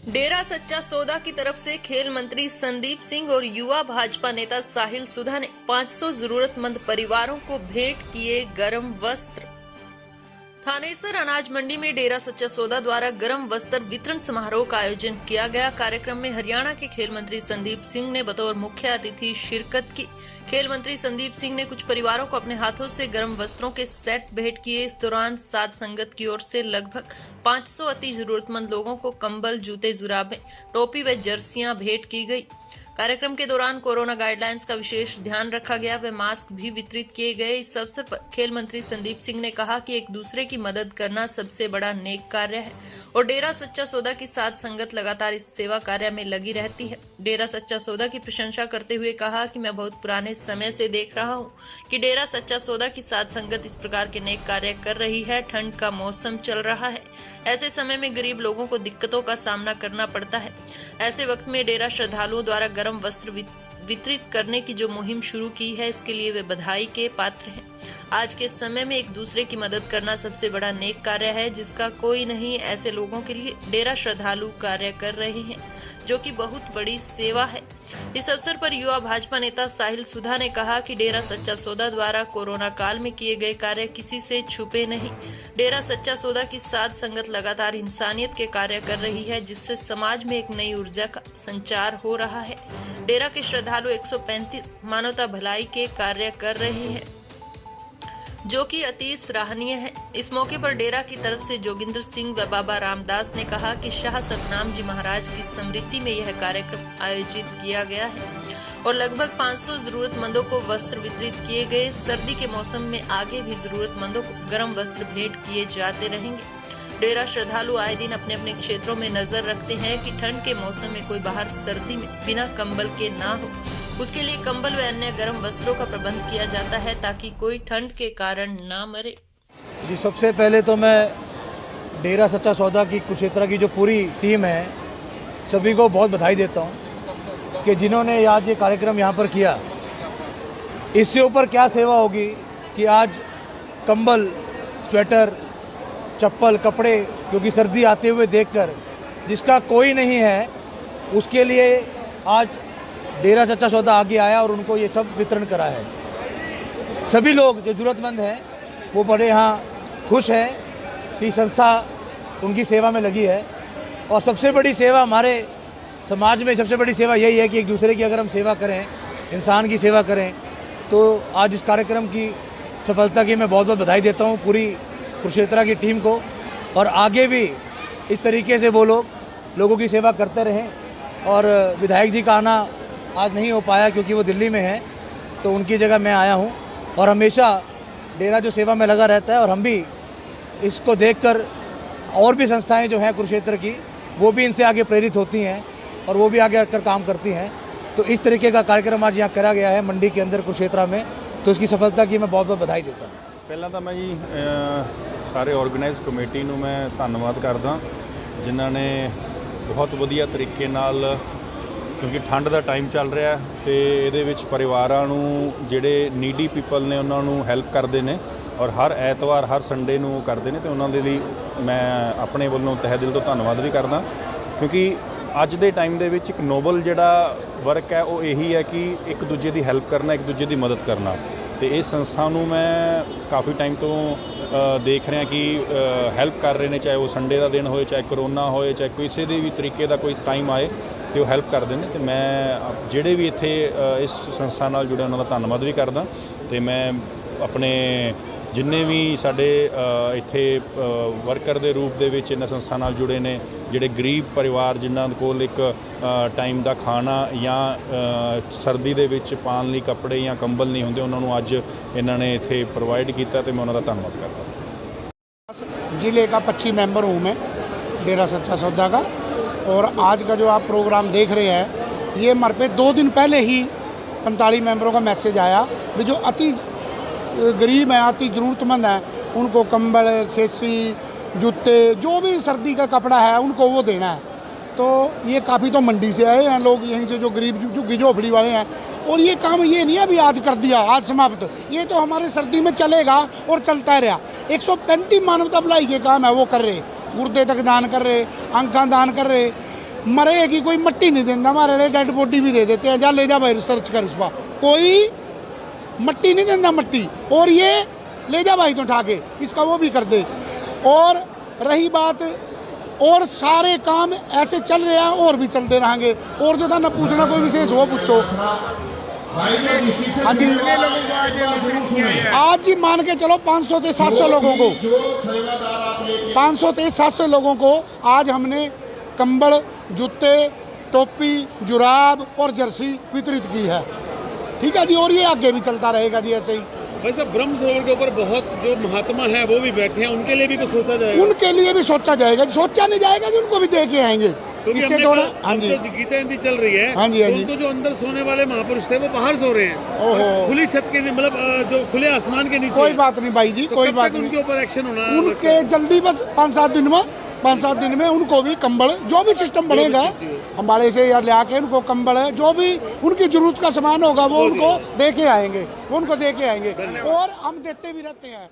डेरा सच्चा सौदा की तरफ से खेल मंत्री संदीप सिंह और युवा भाजपा नेता साहिल सुधा ने 500 जरूरतमंद परिवारों को भेंट किए गर्म वस्त्र। थानेसर अनाज मंडी में डेरा सच्चा सौदा द्वारा गर्म वस्त्र वितरण समारोह का आयोजन किया गया। कार्यक्रम में हरियाणा के खेल मंत्री संदीप सिंह ने बतौर मुख्य अतिथि शिरकत की। खेल मंत्री संदीप सिंह ने कुछ परिवारों को अपने हाथों से गर्म वस्त्रों के सेट भेंट किए। इस दौरान साध संगत की ओर से लगभग 500 अति जरूरतमंद लोगों को कंबल, जूते, जुराबें, टोपी व जर्सियां भेंट की गई। कार्यक्रम के दौरान कोरोना गाइडलाइंस का विशेष ध्यान रखा गया व मास्क भी वितरित किए गए। इस अवसर पर खेल मंत्री संदीप सिंह ने कहा कि एक दूसरे की मदद करना सबसे बड़ा नेक कार्य है और डेरा सच्चा सौदा की साथ संगत लगातार इस सेवा कार्य में लगी रहती है। डेरा सच्चा सौदा की प्रशंसा करते हुए कहा कि मैं बहुत पुराने समय से देख रहा हूं कि डेरा सच्चा सौदा की साथ संगत इस प्रकार के नेक कार्य कर रही है। ठंड का मौसम चल रहा है, ऐसे समय में गरीब लोगों को दिक्कतों का सामना करना पड़ता है। ऐसे वक्त में डेरा श्रद्धालुओं द्वारा गर्म वस्त्र वितरित करने की जो मुहिम शुरू की है, इसके लिए वे बधाई के पात्र हैं। आज के समय में एक दूसरे की मदद करना सबसे बड़ा नेक कार्य है जिसका कोई नहीं। ऐसे लोगों के लिए डेरा श्रद्धालु कार्य कर रहे हैं जो कि बहुत बड़ी सेवा है। इस अवसर पर युवा भाजपा नेता साहिल सुधा ने कहा कि डेरा सच्चा सौदा द्वारा कोरोना काल में किए गए कार्य किसी से छुपे नहीं। डेरा सच्चा सौदा की साथ संगत लगातार इंसानियत के कार्य कर रही है जिससे समाज में एक नई ऊर्जा का संचार हो रहा है। डेरा के श्रद्धालु 135 मानवता भलाई के कार्य कर रहे हैं जो कि अति सराहनीय है। इस मौके पर डेरा की तरफ से जोगिंदर सिंह व बाबा रामदास ने कहा कि शाह सतनाम जी महाराज की स्मृति में यह कार्यक्रम आयोजित किया गया है और लगभग 500 जरूरतमंदों को वस्त्र वितरित किए गए। सर्दी के मौसम में आगे भी जरूरतमंदों को गर्म वस्त्र भेंट किए जाते रहेंगे। डेरा श्रद्धालु आए दिन अपने अपने क्षेत्रों में नजर रखते हैं कि ठंड के मौसम में कोई बाहर सर्दी में बिना कंबल के ना हो। उसके लिए कंबल व अन्य गर्म वस्त्रों का प्रबंध किया जाता है ताकि कोई ठंड के कारण ना मरे। जी, सबसे पहले तो मैं डेरा सच्चा सौदा की कुरुक्षेत्र की जो पूरी टीम है सभी को बहुत बधाई देता हूँ कि जिन्होंने आज ये कार्यक्रम यहाँ पर किया। इससे ऊपर क्या सेवा होगी कि आज कंबल, स्वेटर, चप्पल, कपड़े, क्योंकि सर्दी आते हुए देखकर जिसका कोई नहीं है उसके लिए आज डेरा सच्चा सौदा आगे आया और उनको ये सब वितरण करा है। सभी लोग जो ज़रूरतमंद हैं वो बड़े यहाँ खुश हैं कि संस्था उनकी सेवा में लगी है। और सबसे बड़ी सेवा हमारे समाज में सबसे बड़ी सेवा यही है कि एक दूसरे की अगर हम सेवा करें, इंसान की सेवा करें, तो आज इस कार्यक्रम की सफलता की मैं बहुत बहुत बधाई देता हूँ पूरी कुरुक्षेत्र की टीम को। और आगे भी इस तरीके से वो लोगों की सेवा करते रहें। और विधायक जी का आना आज नहीं हो पाया क्योंकि वो दिल्ली में है, तो उनकी जगह मैं आया हूँ। और हमेशा डेरा जो सेवा में लगा रहता है और हम भी इसको देखकर और भी संस्थाएं जो हैं कुरुक्षेत्र की वो भी इनसे आगे प्रेरित होती हैं और वो भी आगे आकर काम करती हैं। तो इस तरीके का कार्यक्रम आज यहाँ करा गया है मंडी के अंदर कुरुक्षेत्र में, तो इसकी सफलता की मैं बहुत बहुत बधाई देता हूँ। ਪਹਿਲਾਂ ਤਾਂ ਮੈਂ ਜੀ ਸਾਰੇ ਆਰਗੇਨਾਈਜ਼ ਕਮੇਟੀ ਨੂੰ ਮੈਂ ਧੰਨਵਾਦ ਕਰਦਾ ਜਿਨ੍ਹਾਂ ਨੇ ਬਹੁਤ ਵਧੀਆ ਤਰੀਕੇ ਨਾਲ, ਕਿਉਂਕਿ ਠੰਡ ਦਾ ਟਾਈਮ ਚੱਲ ਰਿਹਾ ਤੇ ਇਹਦੇ ਵਿੱਚ ਪਰਿਵਾਰਾਂ ਨੂੰ ਜਿਹੜੇ ਨੀਡੀ ਪੀਪਲ ਨੇ ਉਹਨਾਂ ਨੂੰ ਹੈਲਪ ਕਰਦੇ ਨੇ ਔਰ ਹਰ ਐਤਵਾਰ ਹਰ ਸੰਡੇ ਨੂੰ ਉਹ ਕਰਦੇ ਨੇ ਤੇ ਉਹਨਾਂ ਦੇ ਲਈ ਮੈਂ ਆਪਣੇ ਵੱਲੋਂ ਤਹਿ ਦਿਲ ਤੋਂ ਧੰਨਵਾਦ ਵੀ ਕਰਦਾ ਕਿਉਂਕਿ ਅੱਜ ਦੇ ਟਾਈਮ ਦੇ ਵਿੱਚ ਇੱਕ ਨੋਬਲ ਜਿਹੜਾ ਵਰਕ ਹੈ ਉਹ ਇਹੀ ਹੈ ਕਿ ਇੱਕ ਦੂਜੇ ਦੀ ਹੈਲਪ ਕਰਨਾ, ਇੱਕ ਦੂਜੇ ਦੀ ਮਦਦ ਕਰਨਾ। ਤੇ ਇਸ ਸੰਸਥਾ ਨੂੰ ਮੈਂ ਕਾਫੀ ਟਾਈਮ ਤੋਂ ਦੇਖ ਰਿਹਾ ਕਿ ਹੈਲਪ ਕਰ ਰਹੇ ਨੇ, ਚਾਹੇ ਉਹ ਸੰਡੇ ਦਾ ਦਿਨ ਹੋਏ, ਚਾਹੇ ਕਰੋਨਾ ਹੋਏ, ਚਾਹੇ ਕਿਸੇ ਦੇ ਵੀ ਤਰੀਕੇ ਦਾ ਕੋਈ ਟਾਈਮ ਆਏ ਤੇ ਉਹ ਹੈਲਪ ਕਰਦੇ ਨੇ। ਤੇ ਮੈਂ ਜਿਹੜੇ ਵੀ ਇੱਥੇ ਇਸ ਸੰਸਥਾ ਨਾਲ ਜੁੜੇ ਉਹਨਾਂ ਦਾ ਧੰਨਵਾਦ ਵੀ ਕਰਦਾ ਤੇ ਮੈਂ ਆਪਣੇ ਜਿੰਨੇ ਵੀ ਸਾਡੇ ਇੱਥੇ ਵਰਕਰ ਦੇ ਰੂਪ ਦੇ ਵਿੱਚ ਇਹਨਾਂ ਸੰਸਥਾ ਨਾਲ ਜੁੜੇ ਨੇ, ਜਿਹੜੇ ਗਰੀਬ ਪਰਿਵਾਰ ਜਿਨ੍ਹਾਂ ਕੋਲ ਇੱਕ ਟਾਈਮ ਦਾ ਖਾਣਾ ਜਾਂ ਸਰਦੀ ਦੇ ਵਿੱਚ ਪਾਉਣ ਲਈ ਕੱਪੜੇ ਜਾਂ ਕੰਬਲ ਨਹੀਂ ਹੁੰਦੇ, ਉਹਨਾਂ ਨੂੰ ਅੱਜ ਇਹਨਾਂ ਨੇ ਇੱਥੇ ਪ੍ਰੋਵਾਈਡ ਕੀਤਾ ਤੇ ਮੈਂ ਉਹਨਾਂ ਦਾ ਧੰਨਵਾਦ करता। ज़िले का 25 मेंबर हूँ मैं डेरा सच्चा सौदा का। और आज का जो आप प्रोग्राम देख रहे हैं ये हमारे पे 2 दिन पहले ही 45 मेंबरों का मैसेज आया भी जो अति गरीब हैं, अति ज़रूरतमंद हैं, उनको कंबल, खेसी, जूते, जो भी सर्दी का कपड़ा है उनको वो देना है। तो ये काफ़ी तो मंडी से आए हैं लोग, यहीं से जो गरीब झुग्गी झोपड़ी वाले हैं। और ये काम ये नहीं अभी आज कर दिया, आज समाप्त, ये तो हमारे सर्दी में चलेगा और चलता रहा। 135 मानवता भलाई के काम है वो कर रहे, गुर्दे तक दान कर रहे, आंखें दान कर रहे, मरेगी कोई मट्टी नहीं देता, हमारे लिए डेड बॉडी भी दे देते हैं, जा ले जा भाई रिसर्च कर इस बार, कोई मट्टी नहीं देता मट्टी, और ये ले जा भाई तो उठा के इसका वो भी कर दे। और रही बात, और सारे काम ऐसे चल रहे हैं और भी चलते रहेंगे, और जो था ना पूछना कोई विशेष हो पूछो। हाँ जी, आज ही मान के चलो 500 से 700 लोगों को, 500 से 700 लोगों को आज हमने कंबल, जूते, टोपी, जुराब और जर्सी वितरित की है। ठीक है जी, और ये आगे भी चलता रहेगा जी ऐसे ही। वैसे ब्रह्म सरोवर के ऊपर बहुत जो महात्मा है वो भी बैठे हैं, उनके लिए भी कुछ सोचा जाएगा? उनके लिए भी सोचा जाएगा, सोचा नहीं जाएगा जी, उनको भी दे के आएंगे इससे थोड़ा। हाँ जी, गीता जयंती चल रही है। हाँ जी, हाँ जी। उनको जो अंदर सोने वाले महापुरुष थे वो बाहर सो रहे हैं, ओहो, खुली छत के, मतलब जो खुले आसमान के नीचे। कोई बात नहीं भाई जी, तो कोई कब बात तक नहीं, उनके ऊपर एक्शन होना? उनके जल्दी बस 5-7 दिन में उनको भी कंबल, जो भी सिस्टम बनेगा हमारे से या ले आके उनको कंबल है, जो भी उनकी जरूरत का सामान होगा वो उनको दे के आएंगे, और हम देते भी रहते हैं।